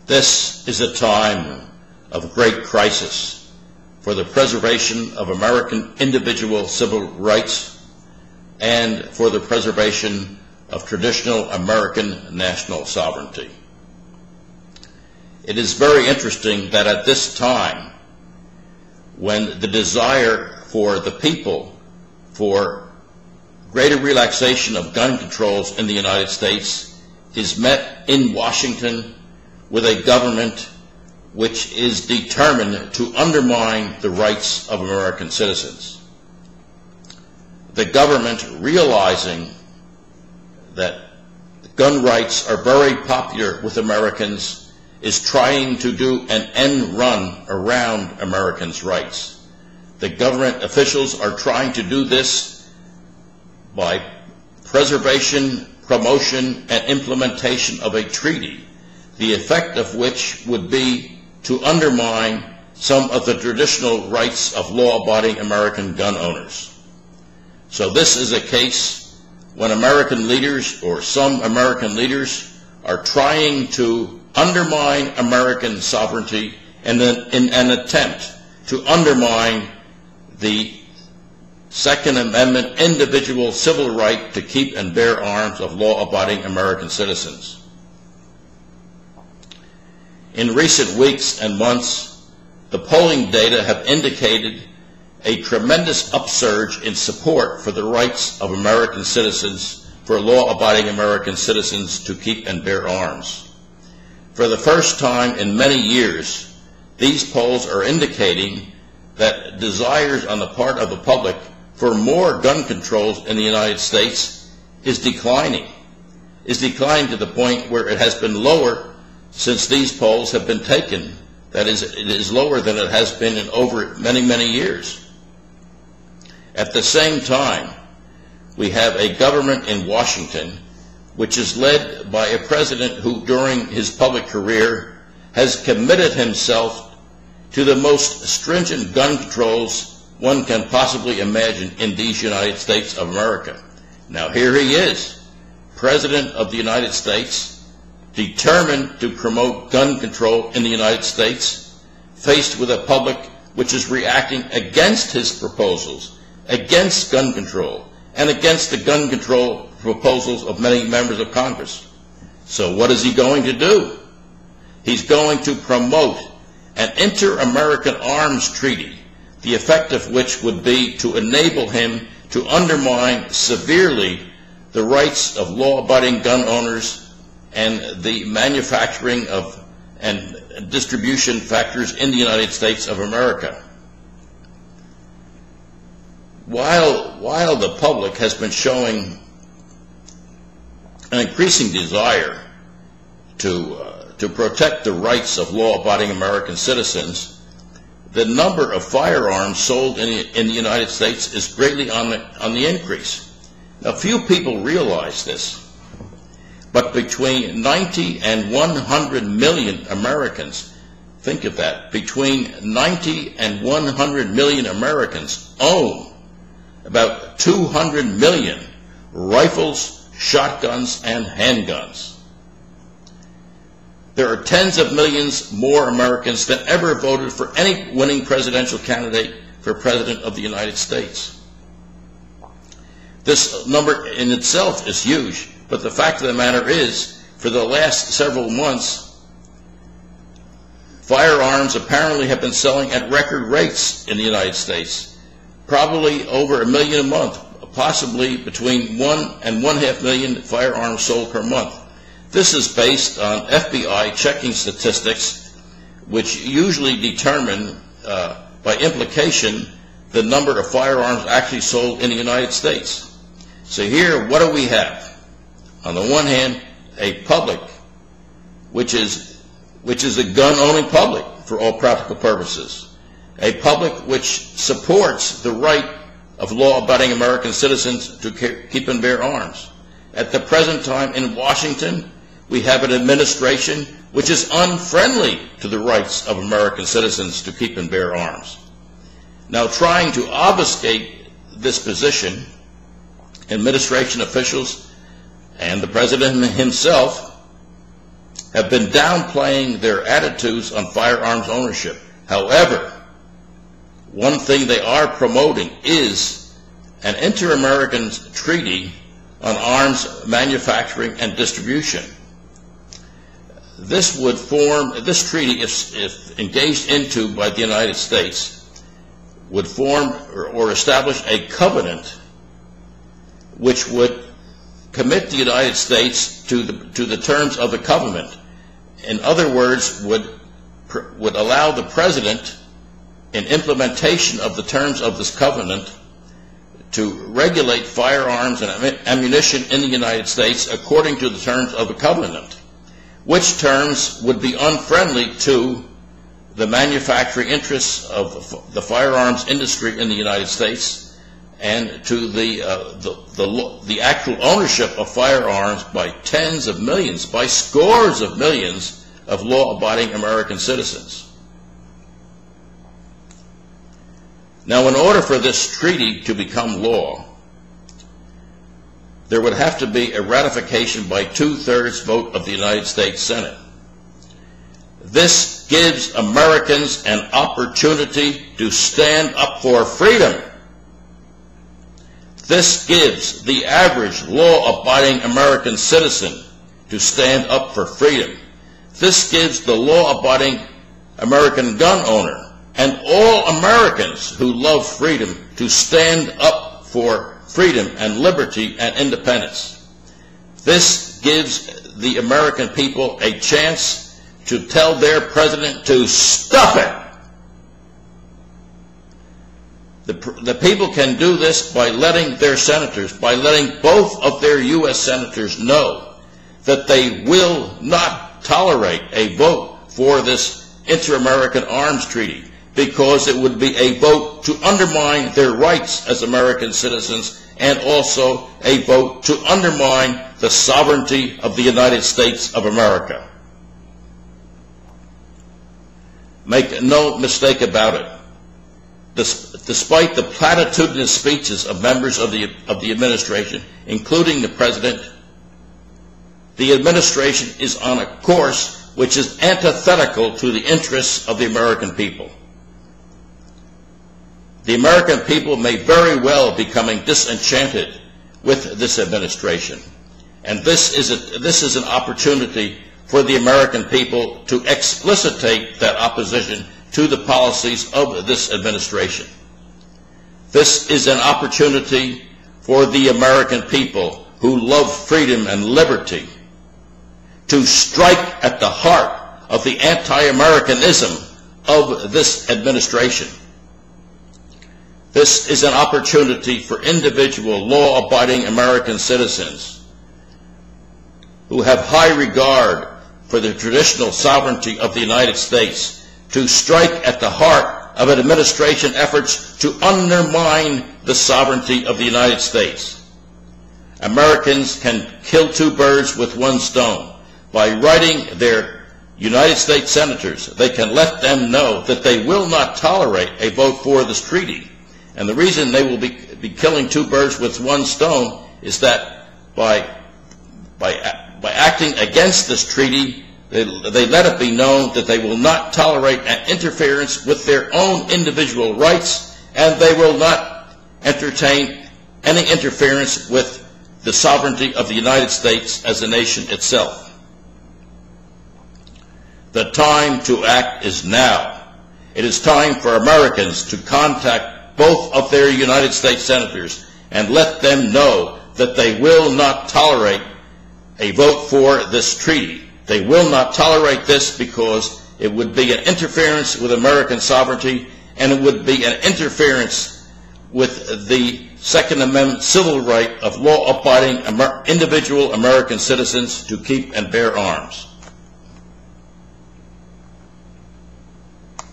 This is a time of great crisis for the preservation of American individual civil rights and for the preservation of traditional American national sovereignty. It is very interesting that at this time, when the desire for the people for greater relaxation of gun controls in the United States is met in Washington with a government which is determined to undermine the rights of American citizens. The government, realizing that gun rights are very popular with Americans, is trying to do an end run around Americans' rights. The government officials are trying to do this by preservation, promotion, and implementation of a treaty, the effect of which would be to undermine some of the traditional rights of law-abiding American gun owners. So this is a case when American leaders, or some American leaders, are trying to undermine American sovereignty in an attempt to undermine the Second Amendment individual civil right to keep and bear arms of law-abiding American citizens. In recent weeks and months, the polling data have indicated a tremendous upsurge in support for the rights of American citizens, for law-abiding American citizens to keep and bear arms. For the first time in many years, these polls are indicating that desires on the part of the public for more gun controls in the United States is declining to the point where it has been lower since these polls have been taken. That is, it is lower than it has been in over many, many years. At the same time, we have a government in Washington which is led by a president who, during his public career, has committed himself to the most stringent gun controls one can possibly imagine in these United States of America. Now here he is, President of the United States, determined to promote gun control in the United States, faced with a public which is reacting against his proposals, against gun control, and against the gun control proposals of many members of Congress. So what is he going to do? He's going to promote an inter-American arms treaty, the effect of which would be to enable him to undermine severely the rights of law-abiding gun owners and the manufacturing of and distribution factors in the United States of America. While the public has been showing an increasing desire to protect the rights of law-abiding American citizens, the number of firearms sold in the United States is greatly on the increase. Now, few people realize this, but between 90 and 100 million Americans, think of that, between 90 and 100 million Americans own about 200 million rifles, shotguns, and handguns. There are tens of millions more Americans than ever voted for any winning presidential candidate for President of the United States. This number in itself is huge, but the fact of the matter is, for the last several months, firearms apparently have been selling at record rates in the United States. Probably over 1 million a month, possibly between 1 and 1.5 million firearms sold per month. This is based on FBI checking statistics, which usually determine, by implication, the number of firearms actually sold in the United States. So here, what do we have? On the one hand, a public which is a gun-owning public for all practical purposes. A public which supports the right of law-abiding American citizens to keep and bear arms. At the present time in Washington, we have an administration which is unfriendly to the rights of American citizens to keep and bear arms. Now, trying to obfuscate this position, administration officials and the President himself have been downplaying their attitudes on firearms ownership. However, one thing they are promoting is an inter-American treaty on arms manufacturing and distribution. This treaty, if engaged into by the United States, would form or establish a covenant which would commit the United States to the terms of the covenant. In other words, would allow the President, in implementation of the terms of this covenant, to regulate firearms and ammunition in the United States according to the terms of the covenant, which terms would be unfriendly to the manufacturing interests of the firearms industry in the United States and to the actual ownership of firearms by tens of millions, by scores of millions of law-abiding American citizens. Now, in order for this treaty to become law, there would have to be a ratification by 2/3 vote of the United States Senate. This gives Americans an opportunity to stand up for freedom. This gives the average law-abiding American citizen to stand up for freedom. This gives the law-abiding American gun owner and all Americans who love freedom to stand up for freedom and liberty and independence. This gives the American people a chance to tell their president to stop it. The people can do this by letting their senators, by letting both of their U.S. senators know that they will not tolerate a vote for this inter-American arms treaty, because it would be a vote to undermine their rights as American citizens and also a vote to undermine the sovereignty of the United States of America. Make no mistake about it. Despite the platitudinous speeches of members of the administration, including the President, the administration is on a course which is antithetical to the interests of the American people. The American people may very well be becoming disenchanted with this administration, and this is an opportunity for the American people to explicitate that opposition to the policies of this administration. This is an opportunity for the American people who love freedom and liberty to strike at the heart of the anti-Americanism of this administration. This is an opportunity for individual law-abiding American citizens who have high regard for the traditional sovereignty of the United States to strike at the heart of an administration efforts to undermine the sovereignty of the United States. Americans can kill two birds with one stone. By writing their United States senators, they can let them know that they will not tolerate a vote for this treaty. And the reason they will be killing two birds with one stone is that by acting against this treaty, they let it be known that they will not tolerate an interference with their own individual rights, and they will not entertain any interference with the sovereignty of the United States as a nation itself. The time to act is now. It is time for Americans to contact both of their United States senators and let them know that they will not tolerate a vote for this treaty. They will not tolerate this because it would be an interference with American sovereignty, and it would be an interference with the Second Amendment civil right of law-abiding individual American citizens to keep and bear arms.